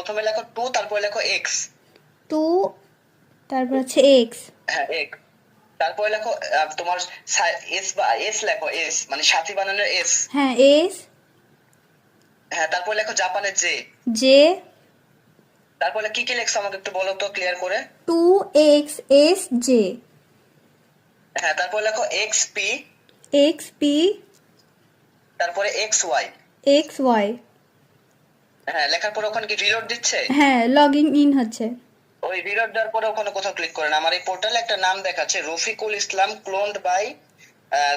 প্রথমে লেখো 2, তারপরে লেখো এক্স। 2 তারপর হচ্ছে এক্স। হ্যাঁ এক্স। তারপরে লেখো তোমার এস বা এস লেখো, এস মানে সাথী বানানোর এস। হ্যাঁ এস। হ্যাঁ তারপরে লেখো জাপানের জে। জে। তারপরে কি কি লেখছো আমাকে একটু বলো তো ক্লিয়ার করে। 2x s j। হ্যাঁ তারপরে লেখো এক্স পি। X P. তারপরে এক্স ওয়াই। X Y. হ্যাঁ লেখার পরে ওখানে কি রিলোড দিচ্ছে? হ্যাঁ লগিং ইন হচ্ছে। ওই রিলোড দেওয়ার পরে ওখানে কোথাও ক্লিক করেন। আমার এই পোর্টালে একটা নাম দেখাচ্ছে রফিকুল ইসলাম ক্লোনড বাই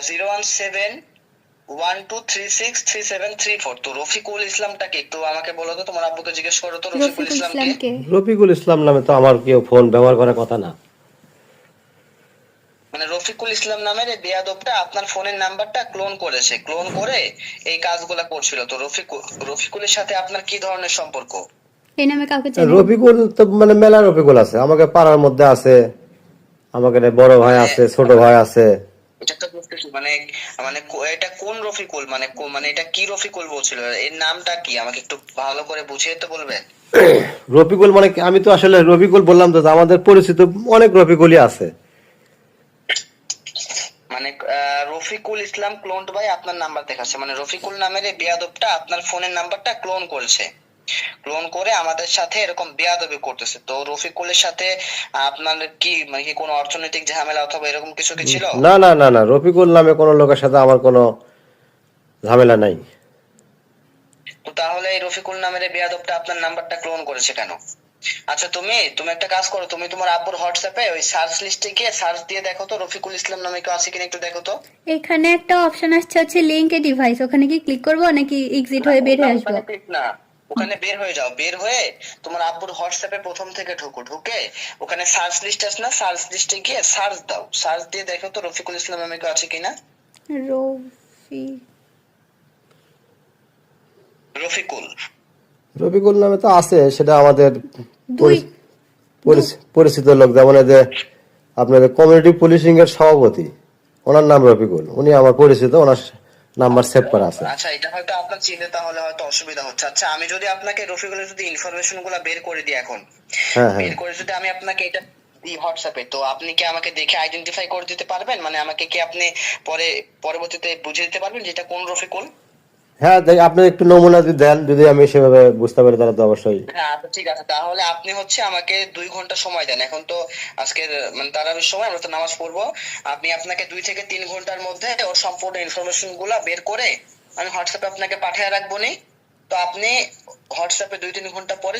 01712363734। তো রফিকুল ইসলামটা কি একটু আমাকে বলো তো, তোমার আব্বুকে জিজ্ঞেস করো তো রফিকুল রফিকুল ইসলাম কে। ইসলামকে। রফিকুল ইসলাম নামে তো আমার কেউ ফোন ব্যবহার করার কথা না। মানে রফিকুল ইসলাম নামের এই বেয়াদবটা আপনার ফোনের নাম্বারটা ক্লোন করেছে, ক্লোন করে এই কাজগুলা করছিল। তো রফিকুলের সাথে আপনার কি ধরনের সম্পর্ক? এই নামে কাউকে চেনেন? রফিকুল তো মানে মেলা রফিকুল আছে, আমাকে পাড়ার মধ্যে আছে, আমাকে বড় ভাই আছে, ছোট ভাই আছে। এটা তো বুঝতেছি, মানে মানে এটা কোন রফিকুল, মানে মানে এটা কি রফিকুল বলছিল, এর নামটা কি আমাকে একটু ভালো করে বুঝিয়ে তো বলবেন। রফিকুল মানে কি, আমি তো আসলে রফিকুল বললাম তো, আমাদের পরিচিত অনেক রফিকুলই আছে। মানে রফিকুল ইসলাম ক্লোনড বাই আপনার নাম্বার দেখাচ্ছে, মানে রফিকুল নামের এই বেয়াদবটা আপনার ফোনের নাম্বারটা ক্লোন করেছে, ক্লোন করে আমাদের সাথে এরকম বেয়াদবি করতেছে। তো রফিকুলের সাথে আপনার কি মানে কি কোনো অর্থনৈতিক ঝামেলা অথবা এরকম কিছু কি ছিল? না না না না, রফিকুল নামে কোনো লোকের সাথে আমার কোনো ঝামেলা নাই। তো তাহলে এই রফিকুল নামের এই বেয়াদবটা আপনার নাম্বারটা ক্লোন করেছে কেন? আচ্ছা তুমি তুমি একটা কাজ করো, তুমি তোমার আব্বুর হোয়াটসঅ্যাপে ওই সার্চ লিস্টে গিয়ে সার্চ দিয়ে দেখো তো রফিকুল ইসলাম নামে কেউ আছে কিনা একটু দেখো তো। এখানে একটা অপশন আসছে হচ্ছে লিংক এ ডিভাইস, ওখানে কি ক্লিক করবো নাকি এক্সিট হয়ে বের হয়ে আসবো? ওখানে click না, ওখানে বের হয়ে যাও, বের হয়ে তোমার আব্বুর হোয়াটসঅ্যাপে প্রথম থেকে ঢুকো, ঢুকে ওখানে সার্চ লিস্ট আছে না, সার্চ লিস্টে গিয়ে সার্চ দাও, সার্চ দিয়ে দেখো তো রফিকুল ইসলাম নামে কেউ আছে কিনা। রফি রফিকুল রফিকুল নামে তো আছে, সেটা আমাদের দুই পরিচিত লোক, যেমন এই যে আপনাদের কমিউনিটি পুলিশিং এর সভাপতি, ওনার নাম রফিকুল, উনি আমার পরিচিত, ওনার নাম্বার সেভ করা আছে। আচ্ছা এটা হয়তো আপনার চিনতে তাহলে হয়তো অসুবিধা হচ্ছে। আচ্ছা আমি যদি আপনাকে রফিকুলের যদি ইনফরমেশন গুলা বের করে দিই এখন, হ্যাঁ হ্যাঁ, বের করে যদি আমি আপনাকে এটা দিই হোয়াটসঅ্যাপে, তো আপনি কি আমাকে দেখে আইডেন্টিফাই করে দিতে পারবেন? মানে আমাকে কি আপনি পরবর্তীতে বুঝিয়ে দিতে পারবেন যে এটা কোন রফিকুল? হ্যাঁ আপনি একটু নমুনা যদি দেন, যদি আমি সেভাবে বুঝতে পারি তাহলে তো অবশ্যই। হ্যাঁ আচ্ছা ঠিক আছে, তাহলে আপনি হচ্ছে আমাকে 2 ঘন্টা সময় দেন। এখন তো আজকের মানে তারাবির সময়, আমরা তো নামাজ পড়বো। আপনাকে 2 থেকে 3 ঘন্টার মধ্যে ওর সম্পূর্ণ ইনফরমেশন গুলা বের করে আমি হোয়াটসঅ্যাপে আপনাকে পাঠিয়ে রাখবো নি। তো আপনি হোয়াটসঅ্যাপে 2-3 ঘন্টা পরে